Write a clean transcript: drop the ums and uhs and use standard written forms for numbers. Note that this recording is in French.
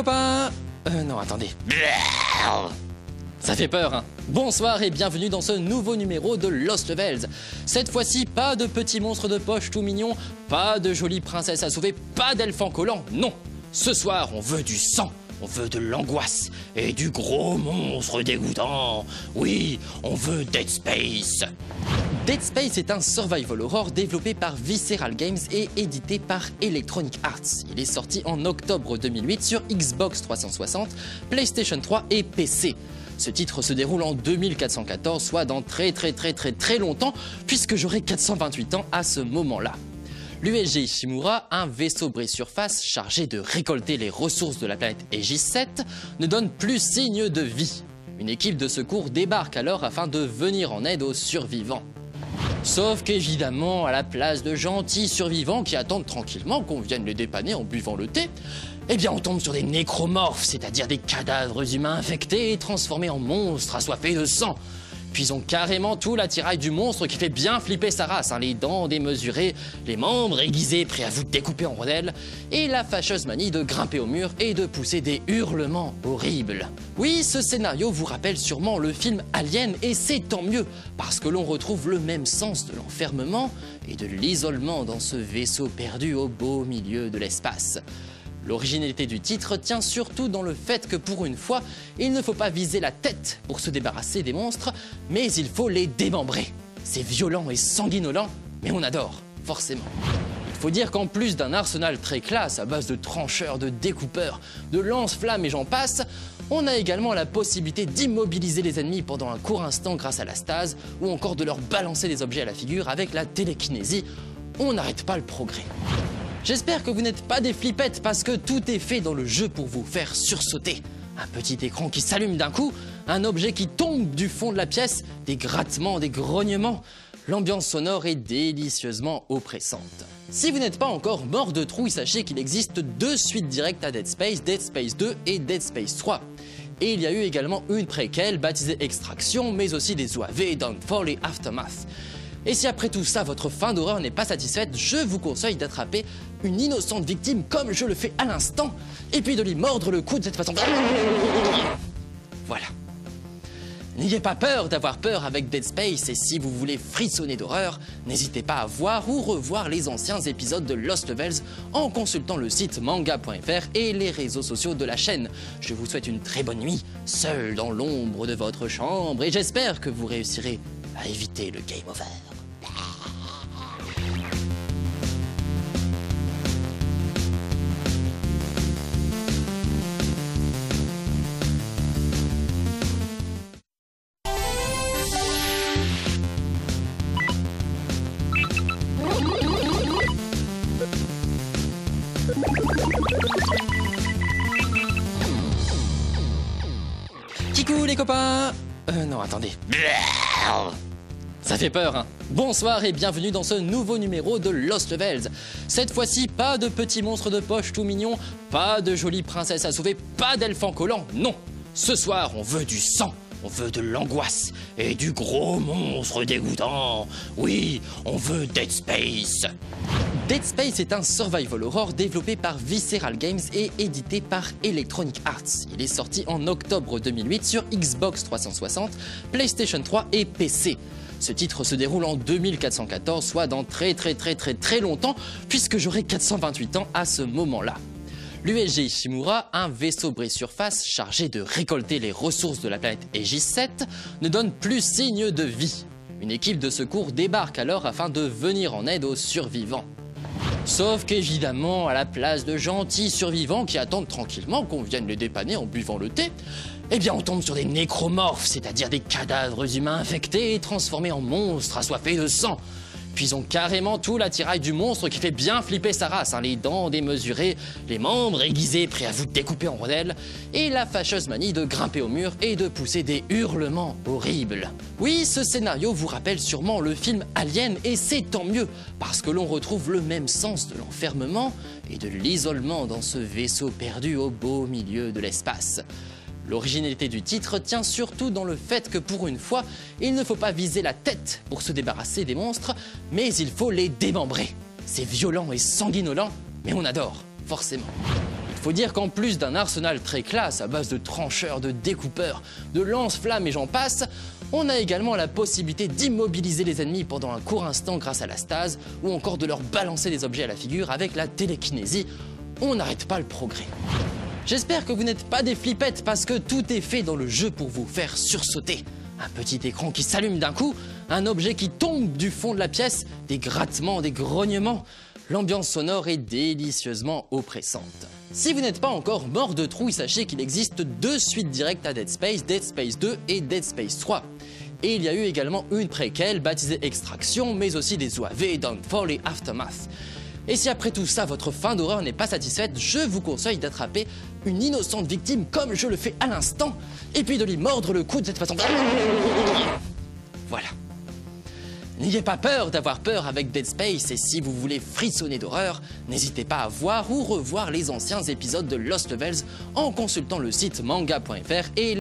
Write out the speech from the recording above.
copains. Non, attendez. Ça fait peur, hein. Bonsoir et bienvenue dans ce nouveau numéro de Lost Levels. Cette fois-ci, pas de petits monstres de poche tout mignons, pas de jolies princesses à sauver, pas d'elfes collants, non. Ce soir, on veut du sang, on veut de l'angoisse et du gros monstre dégoûtant. Oui, on veut Dead Space. Dead Space est un survival horror développé par Visceral Games et édité par Electronic Arts. Il est sorti en octobre 2008 sur Xbox 360, PlayStation 3 et PC. Ce titre se déroule en 2414, soit dans très longtemps, puisque j'aurai 428 ans à ce moment-là. L'USG Ishimura, un vaisseau brise-surface chargé de récolter les ressources de la planète Aegis 7, ne donne plus signe de vie. Une équipe de secours débarque alors afin de venir en aide aux survivants. Sauf qu'évidemment, à la place de gentils survivants qui attendent tranquillement qu'on vienne les dépanner en buvant le thé, eh bien on tombe sur des nécromorphes, c'est-à-dire des cadavres humains infectés et transformés en monstres assoiffés de sang. Puis ils ont carrément tout l'attirail du monstre qui fait bien flipper sa race, hein, les dents démesurées, les membres aiguisés prêts à vous découper en rondelles, et la fâcheuse manie de grimper au mur et de pousser des hurlements horribles. Oui, ce scénario vous rappelle sûrement le film Alien, et c'est tant mieux, parce que l'on retrouve le même sens de l'enfermement et de l'isolement dans ce vaisseau perdu au beau milieu de l'espace. L'originalité du titre tient surtout dans le fait que pour une fois, il ne faut pas viser la tête pour se débarrasser des monstres, mais il faut les démembrer. C'est violent et sanguinolent, mais on adore, forcément. Il faut dire qu'en plus d'un arsenal très classe à base de trancheurs, de découpeurs, de lance-flammes et j'en passe, on a également la possibilité d'immobiliser les ennemis pendant un court instant grâce à la stase, ou encore de leur balancer des objets à la figure avec la télékinésie. On n'arrête pas le progrès. J'espère que vous n'êtes pas des flippettes parce que tout est fait dans le jeu pour vous faire sursauter. Un petit écran qui s'allume d'un coup, un objet qui tombe du fond de la pièce, des grattements, des grognements. L'ambiance sonore est délicieusement oppressante. Si vous n'êtes pas encore mort de trouille, sachez qu'il existe 2 suites directes à Dead Space 2 et Dead Space 3. Et il y a eu également une préquelle baptisée Extraction, mais aussi des OAV, Downfall et Aftermath. Et si après tout ça, votre fin d'horreur n'est pas satisfaite, je vous conseille d'attraper une innocente victime comme je le fais à l'instant, et puis de lui mordre le cou de cette façon. Voilà. N'ayez pas peur d'avoir peur avec Dead Space, et si vous voulez frissonner d'horreur, n'hésitez pas à voir ou revoir les anciens épisodes de Lost Levels en consultant le site manga.fr et les réseaux sociaux de la chaîne. Je vous souhaite une très bonne nuit, seul dans l'ombre de votre chambre, et j'espère que vous réussirez à éviter le game over. Kikou les copains. Non, attendez. Ça fait peur, hein. Bonsoir et bienvenue dans ce nouveau numéro de Lost Levels. Cette fois-ci, pas de petits monstres de poche tout mignons, pas de jolies princesses à sauver, pas d'elfes collants, non. Ce soir, on veut du sang, on veut de l'angoisse et du gros monstre dégoûtant. Oui, on veut Dead Space. Dead Space est un survival horror développé par Visceral Games et édité par Electronic Arts. Il est sorti en octobre 2008 sur Xbox 360, PlayStation 3 et PC. Ce titre se déroule en 2414, soit dans très longtemps, puisque j'aurai 428 ans à ce moment-là. L'USG Ishimura, un vaisseau brise-surface chargé de récolter les ressources de la planète Aegis 7, ne donne plus signe de vie. Une équipe de secours débarque alors afin de venir en aide aux survivants. Sauf qu'évidemment, à la place de gentils survivants qui attendent tranquillement qu'on vienne les dépanner en buvant le thé, eh bien on tombe sur des nécromorphes, c'est-à-dire des cadavres humains infectés et transformés en monstres assoiffés de sang. Puis ils ont carrément tout l'attirail du monstre qui fait bien flipper sa race, hein, les dents démesurées, les membres aiguisés prêts à vous découper en rondelles, et la fâcheuse manie de grimper au mur et de pousser des hurlements horribles. Oui, ce scénario vous rappelle sûrement le film Alien, et c'est tant mieux, parce que l'on retrouve le même sens de l'enfermement et de l'isolement dans ce vaisseau perdu au beau milieu de l'espace. L'originalité du titre tient surtout dans le fait que pour une fois, il ne faut pas viser la tête pour se débarrasser des monstres, mais il faut les démembrer. C'est violent et sanguinolent, mais on adore, forcément. Il faut dire qu'en plus d'un arsenal très classe à base de trancheurs, de découpeurs, de lance-flammes et j'en passe, on a également la possibilité d'immobiliser les ennemis pendant un court instant grâce à la stase ou encore de leur balancer des objets à la figure avec la télékinésie. On n'arrête pas le progrès. J'espère que vous n'êtes pas des flippettes parce que tout est fait dans le jeu pour vous faire sursauter. Un petit écran qui s'allume d'un coup, un objet qui tombe du fond de la pièce, des grattements, des grognements. L'ambiance sonore est délicieusement oppressante. Si vous n'êtes pas encore mort de trouille, sachez qu'il existe 2 suites directes à Dead Space 2 et Dead Space 3. Et il y a eu également une préquelle baptisée Extraction, mais aussi des OAV, Downfall et Aftermath. Et si après tout ça, votre fin d'horreur n'est pas satisfaite, je vous conseille d'attraper une innocente victime comme je le fais à l'instant, et puis de lui mordre le cou de cette façon. Voilà. N'ayez pas peur d'avoir peur avec Dead Space, et si vous voulez frissonner d'horreur, n'hésitez pas à voir ou revoir les anciens épisodes de Lost Levels en consultant le site manga.fr et